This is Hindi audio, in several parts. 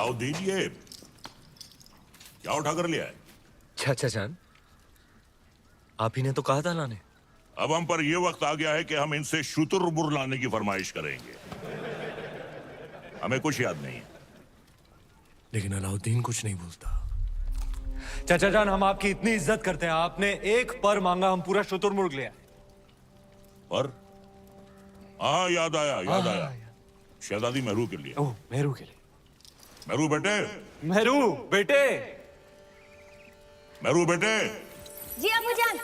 अलाउद्दीन, ये क्या उठा कर लिया है? चाचा जान, आप ही ने तो कहा था लाने। अब हम पर यह वक्त आ गया है कि हम इनसे शुतुरमुर्ग लाने की फरमाइश करेंगे। हमें कुछ याद नहीं है। लेकिन अलाउद्दीन कुछ नहीं बोलता। चाचा जान, हम आपकी इतनी इज्जत करते हैं, आपने एक पर मांगा, हम पूरा शुतुरमुर्ग लिया। पर हाँ, याद आया। शहजादी मेहरू के लिए। ओह, मेहरू के लिए। मेहरू बेटे, मेहरू बेटे, मेहरू बेटे, जी अबू जान।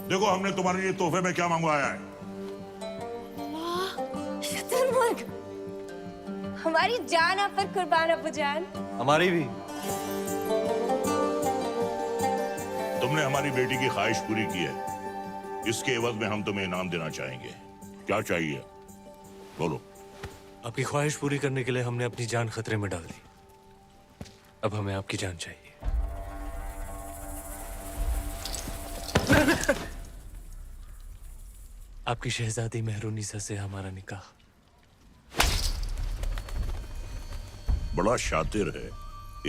देखो हमने तुम्हारे लिए तोहफे में क्या मंगवाया है। शुतुरमुर्ग, हमारी जान आप पर कुर्बान अबू जान। हमारी भी। तुमने हमारी बेटी की ख्वाहिश पूरी की है, इसके एवज में हम तुम्हें इनाम देना चाहेंगे। क्या चाहिए बोलो। आपकी ख्वाहिश पूरी करने के लिए हमने अपनी जान खतरे में डाल दी। अब हमें आपकी जान चाहिए। आपकी शहजादी मेहरुनिसा से हमारा निकाह। बड़ा शातिर है,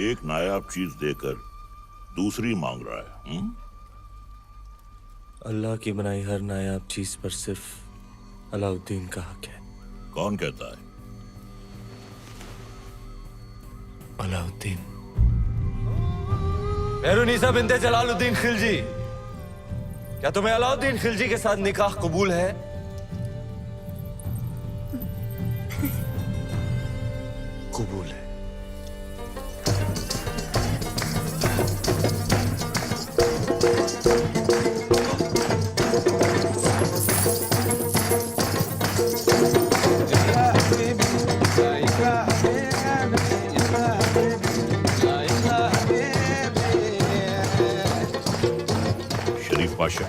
एक नायाब चीज देकर दूसरी मांग रहा है। अल्लाह की बनाई हर नायाब चीज पर सिर्फ अलाउद्दीन का हक है। कौन कहता है? अलाउद्दीन। मेहरुनिसा बिन्ते जलालुद्दीन खिलजी, क्या तुम्हें अलाउद्दीन खिलजी के साथ निकाह कबूल है? कबूल है। पाशा,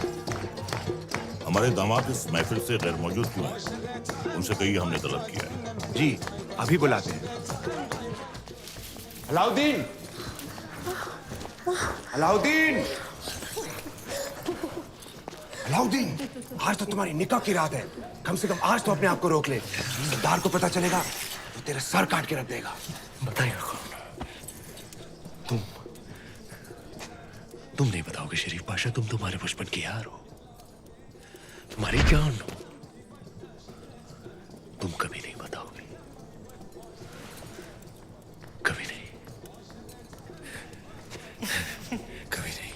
हमारे दामाद इस महफिल से गैर मौजूद क्यों हैं? उनसे कहिए हमने तलब किया है। जी अभी बुलाते हैं। अलाउद्दीन, अलाउद्दीन, अलाउद्दीन, आज तो तुम्हारी निकाह की रात है। कम से कम आज तो अपने आप को रोक ले। सरदार को पता चलेगा तो तेरा सर काट के रख देगा। बताइएगा कौन? तुम नहीं बताओगे शरीफ पाशा? तुम तुम्हारे बचपन की यार हो, तुम्हारी जान हो। तुम कभी नहीं बताओगे, कभी नहीं, कभी नहीं।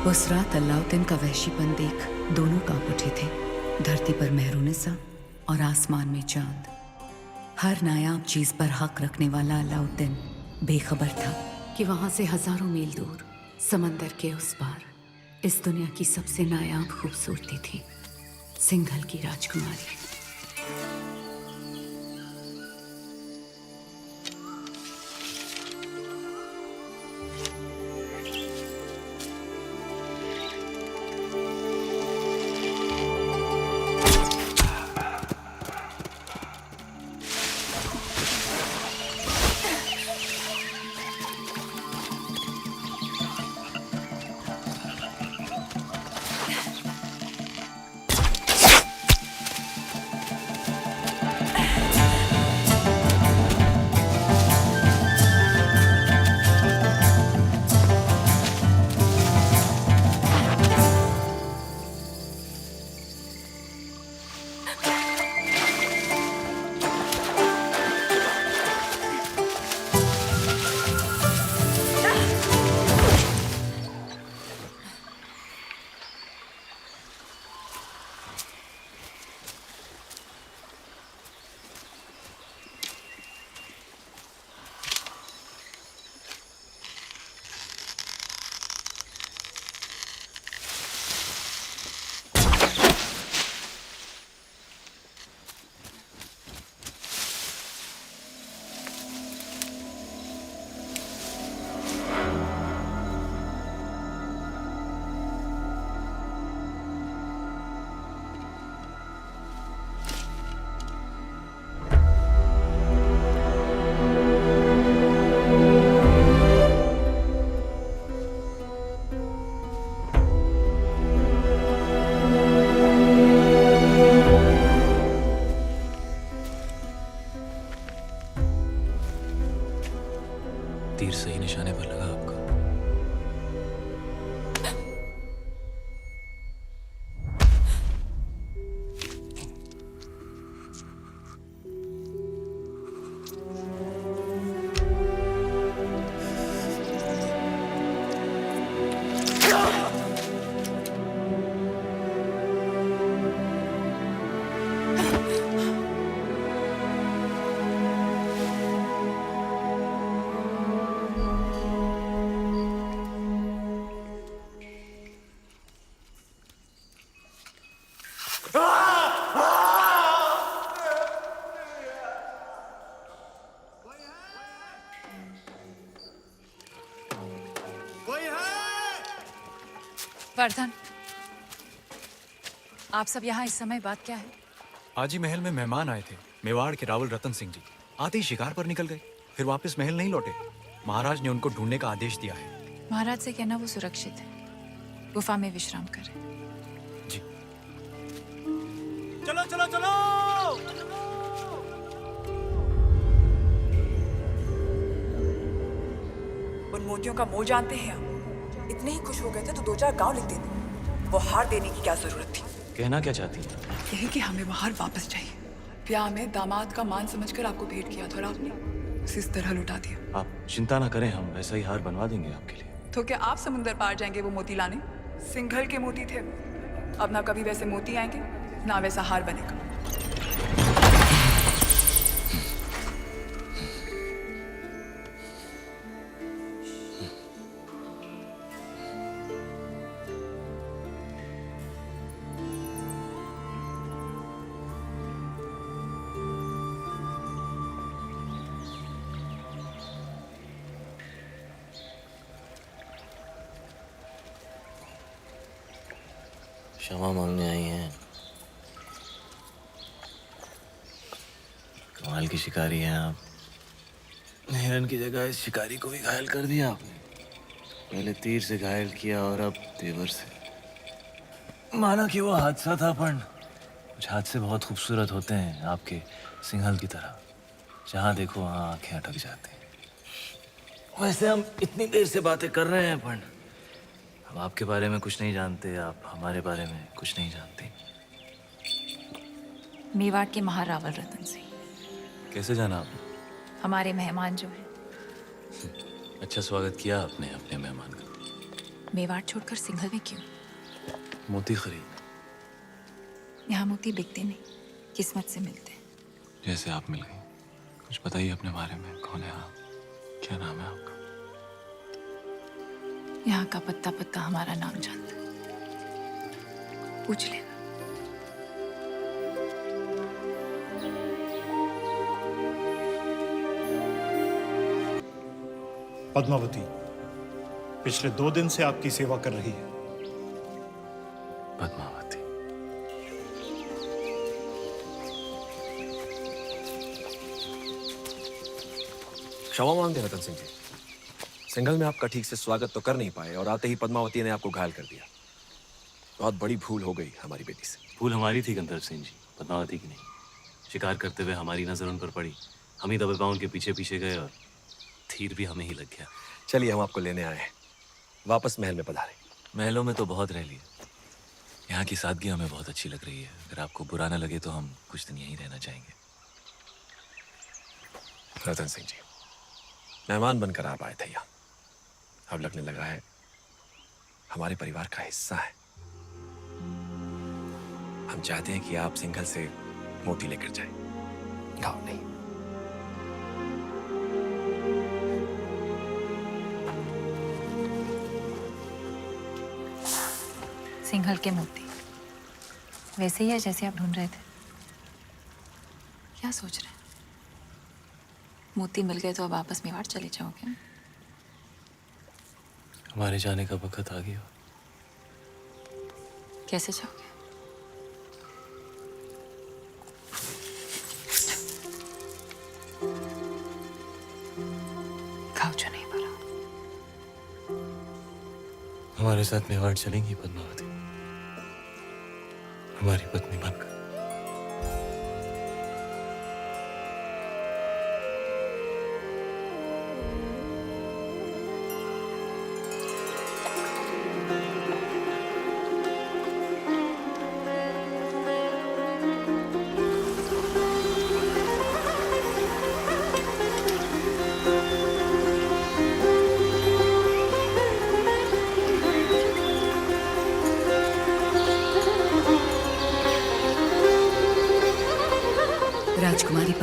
उस रात अलाउद्दीन का वहशीपन देख दोनों कांप उठे थे। धरती पर मेहरुनिसा और आसमान में चांद। हर नायाब चीज पर हक रखने वाला अलाउद्दीन बेखबर था कि वहां से हजारों मील दूर समंदर के उस पार इस दुनिया की सबसे नायाब खूबसूरती थी सिंघल की राजकुमारी। तीर सही निशाने पर लगा आपका। वर्धन, आप सब यहाँ इस समय बात क्या है? आज ही महल में मेहमान आए थे, मेवाड़ के रावल रतन सिंह जी। आते ही शिकार पर निकल गए, फिर वापस महल नहीं लौटे। महाराज ने उनको ढूंढने का आदेश दिया है। महाराज से कहना वो सुरक्षित है, गुफा में विश्राम करें। जी। चलो चलो चलो। उन मोतियों का मोल जानते हैं आप? इतने ही खुश हो गए थे तो 2-4 गांव लिख देते। वो हार देने की क्या जरूरत थी? कहना क्या चाहती हैं? यही कि हमें वो हार वापस चाहिए। ब्याह में दामाद का मान समझकर आपको भेंट किया था और आपने उसे इस तरह लुटा दिया। आप चिंता ना करें, हम वैसा ही हार बनवा देंगे आपके लिए। तो क्या आप समुंदर पार जाएंगे वो मोती लाने? सिंघल के मोती थे। अब ना कभी वैसे मोती आएंगे ना वैसा हार बनेगा। क्षमा मांगने आई हैं। कमाल की शिकारी हैं आप। हिरन की जगह इस शिकारी को भी घायल कर दिया आपने। पहले तीर से घायल किया और अब तेवर से। माना कि वो हादसा था, पर कुछ हादसे बहुत खूबसूरत होते हैं, आपके सिंघल की तरह। जहाँ देखो वहाँ आंखें अटक जाती हैं। वैसे हम इतनी देर से बातें कर रहे हैं, पर हम आपके बारे में कुछ नहीं जानते, आप हमारे बारे में कुछ नहीं जानते। मेवाड़ के महारावल रतन सिंह कैसे जाना आपने? हमारे मेहमान जो हैं। अच्छा स्वागत किया आपने अपने मेहमान का। मेवाड़ छोड़कर सिंघल में क्यों? मोती खरीद। यहाँ मोती बिकते नहीं, किस्मत से मिलते। जैसे आप मिल गई। कुछ बताइए अपने बारे में, कौन है आप, क्या नाम है आपका? यहाँ का पत्ता पत्ता हमारा नाम जानता है, पूछ लेना। पद्मावती पिछले 2 दिन से आपकी सेवा कर रही है। पद्मावती। क्षमा मांगते हैं रतन सिंह जी। सिंघल में आपका ठीक से स्वागत तो कर नहीं पाए और आते ही पद्मावती ने आपको घायल कर दिया। बहुत बड़ी भूल हो गई हमारी बेटी से। भूल हमारी थी गंधर्व सिंह जी, पद्मावती की नहीं। शिकार करते हुए हमारी नजर उन पर पड़ी, हम ही दबे पांव उनके पीछे पीछे गए और तीर भी हमें ही लग गया। चलिए हम आपको लेने आए हैं, वापस महल में पधारें। महलों में तो बहुत रह लिए, यहाँ की सादगी हमें बहुत अच्छी लग रही है। अगर आपको बुरा न लगे तो हम कुछ दिन यहीं रहना चाहेंगे। रतन सिंह जी, मेहमान बनकर आप आए थे यहाँ, अब लगने लगा है हमारे परिवार का हिस्सा है। हम चाहते हैं कि आप सिंघल से मोती लेकर जाएं, गाँव नहीं। सिंघल के मोती वैसे ही है जैसे आप ढूंढ रहे थे? क्या सोच रहे हैं? मोती मिल गए तो अब वापस मेवाड़ चले जाओगे? हमारे जाने का वक्त आ गया। कैसे जाओगे? घाव जो नहीं भरा। हमारे साथ मेवाड़ चलेंगी पद्मावती, हमारी पत्नी बनकर।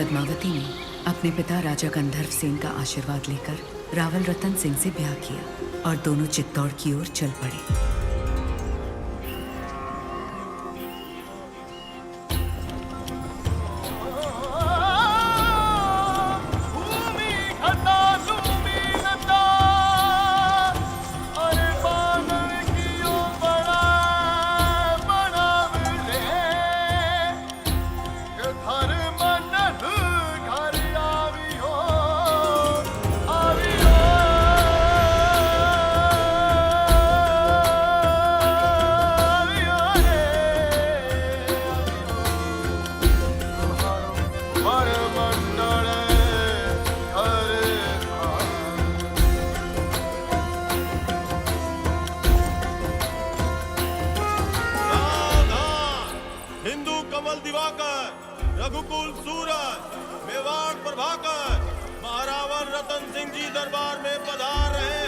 पद्मावती ने अपने पिता राजा गंधर्व सेन का आशीर्वाद लेकर रावल रतन सिंह से ब्याह किया और दोनों चित्तौड़ की ओर चल पड़े। रघुकुल सूरज, मेवाड़ प्रभाकर, महारावण रतन सिंह जी दरबार में पधार रहे हैं।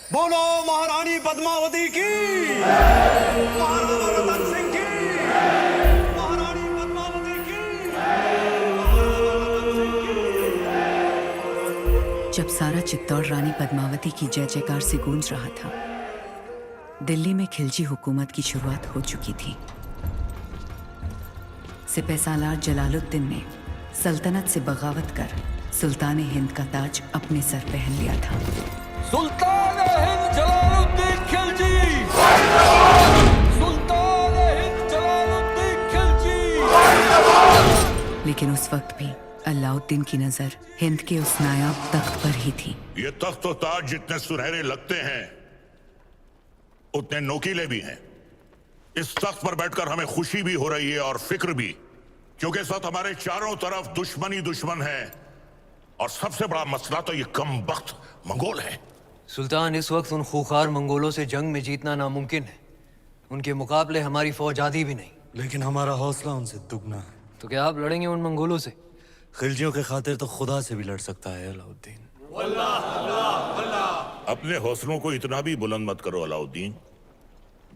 बोलो महारानी पद्मावती की, महाराजा रतन सिंह की, महारानी पद्मावती की, महाराजा रतन सिंह की। जब सारा चित्तौड़ रानी पद्मावती की जय जयकार से गूंज रहा था, दिल्ली में खिलजी हुकूमत की शुरुआत हो चुकी थी। सिपहसालार जलालुद्दीन ने सल्तनत से बगावत कर सुल्तान हिंद का ताज अपने सर पहन लिया था। सुल्तान हिंद जलालुद्दीन खिलजी, सुल्तान हिंद जलालुद्दीन खिलजी। लेकिन उस वक्त भी अलाउद्दीन की नजर हिंद के उस नायाब तख्त पर ही थी। ये तख्त और ताज जितने सुनहरे लगते हैं उतने नोकीले भी हैं। इस तख्त पर बैठकर हमें खुशी भी हो रही है और फिक्र भी, क्योंकि इस वक्त हमारे चारों तरफ दुश्मनी दुश्मन है और सबसे बड़ा मसला तो ये कमबख्त मंगोल है। सुल्तान, इस वक्त उन खूंखार मंगोलों से जंग में जीतना नामुमकिन है। उनके मुकाबले हमारी फौज आधी भी नहीं। लेकिन हमारा हौसला उनसे दुगना है। तो क्या आप लड़ेंगे उन मंगोलों से? खिलजियों के खातिर तो खुदा से भी लड़ सकता है अलाउद्दीन। अपने हौसलों को इतना भी बुलंद मत करो अलाउद्दीन,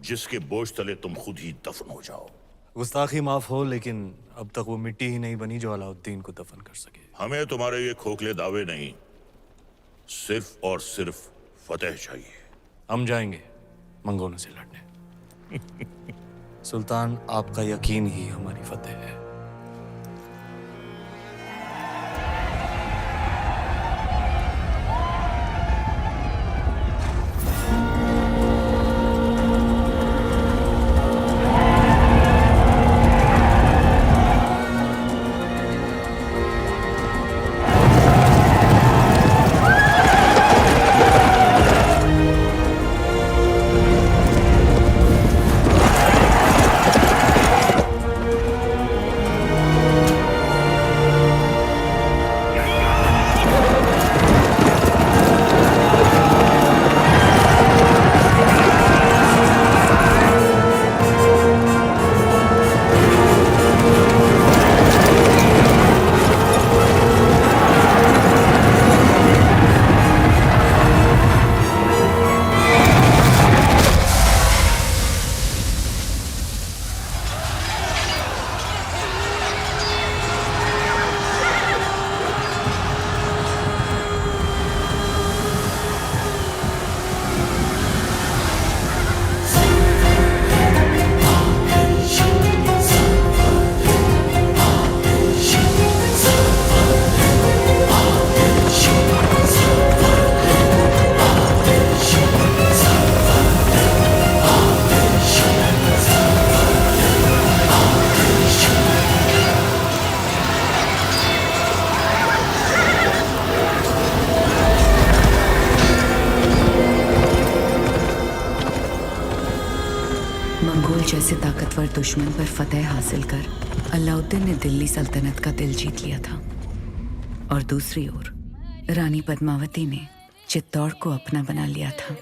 जिसके बोझ तले तुम खुद ही दफन हो जाओ। गुस्ताखी माफ हो, लेकिन अब तक वो मिट्टी ही नहीं बनी जो अलाउद्दीन को दफन कर सके। हमें तुम्हारे ये खोखले दावे नहीं, सिर्फ और सिर्फ फतेह चाहिए। हम जाएंगे मंगोलों से लड़ने। सुल्तान, आपका यकीन ही हमारी फतेह है। जैसे ताकतवर दुश्मन पर फतह हासिल कर अलाउद्दीन ने दिल्ली सल्तनत का दिल जीत लिया था, और दूसरी ओर रानी पद्मावती ने चित्तौड़ को अपना बना लिया था।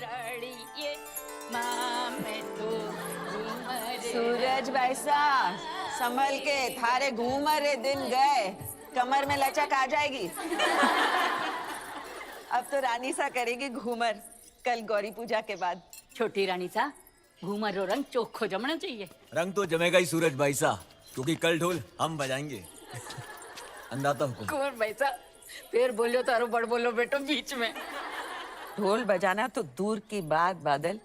सूरज भाई साहब, संभल के, थारे घूमरे दिन गए, कमर में लचक आ जाएगी। अब तो रानी सा करेगी घूमर, कल गौरी पूजा के बाद। छोटी रानी सा, घूमर रो रंग चोखो जमना चाहिए। रंग तो जमेगा ही सूरज भाई साहब, क्योंकि कल ढोल हम बजाएंगे। अंदाता हुकुम। कुंवर भाई साहब, फिर बोलो तारो बड़ बोलो बेटो बीच में। ढोल बजाना तो दूर की बात बादल,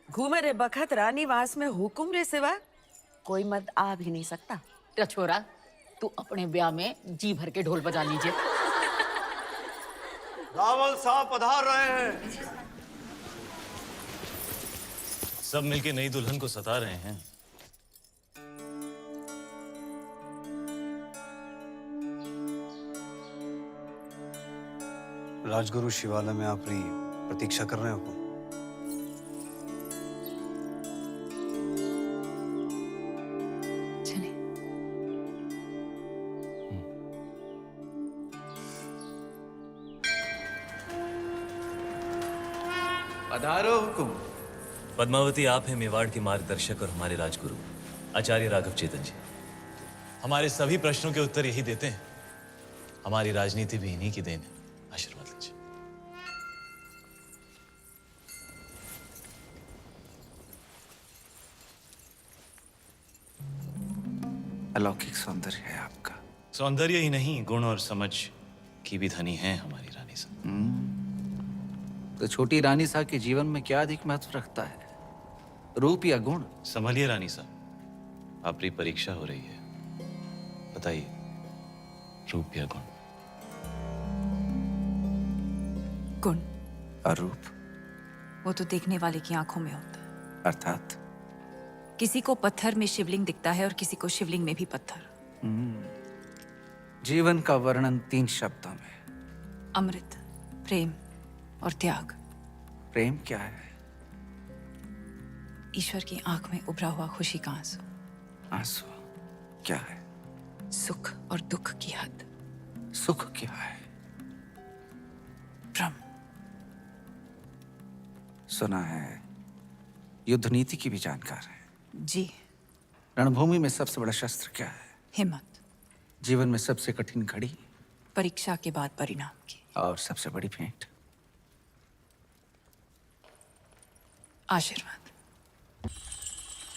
घूमरे बखत रानी वास में हुकुम रे सिवा कोई मत आ भी नहीं सकता। तो छोरा, तू अपने ब्याह में जी भर के ढोल बजा लीजिए। रावल साहब पधार रहे हैं। सब मिलके नई दुल्हन को सता रहे हैं। राजगुरु शिवालय में अपनी प्रतीक्षा कर रहे हो। चलिए। पधारो हुकुम। पद्मावती, आप हैं मेवाड़ के मार्गदर्शक और हमारे राजगुरु आचार्य राघव चेतन जी। हमारे सभी प्रश्नों के उत्तर यही देते हैं। हमारी राजनीति भी इन्हीं की देन है। आशीर्वाद लीजिए। अलौकिक सौंदर्य है आपका। सौंदर्य ही नहीं, गुण और समझ की भी धनी है हमारी रानी साहब। तो छोटी रानी साहब के जीवन में क्या अधिक महत्व रखता है, रूप या गुण? संभलिए रानी साहब, आपकी परीक्षा हो रही है। बताइए, रूप या गुण? गुण। और रूप? वो तो देखने वाले की आंखों में होता है। अर्थात किसी को पत्थर में शिवलिंग दिखता है और किसी को शिवलिंग में भी पत्थर। जीवन का वर्णन 3 शब्दों में। अमृत, प्रेम और त्याग। प्रेम क्या है? ईश्वर की आंख में उभरा हुआ खुशी का आंसू। आंसू क्या है? सुख और दुख की हद। सुख क्या है? ब्रह्म। सुना है युद्ध नीति की भी जानकार है। जी। रणभूमि में सबसे बड़ा शस्त्र क्या है? हिम्मत। जीवन में सबसे कठिन घड़ी? परीक्षा के बाद परिणाम की। और सबसे बड़ी भेंट? आशीर्वाद।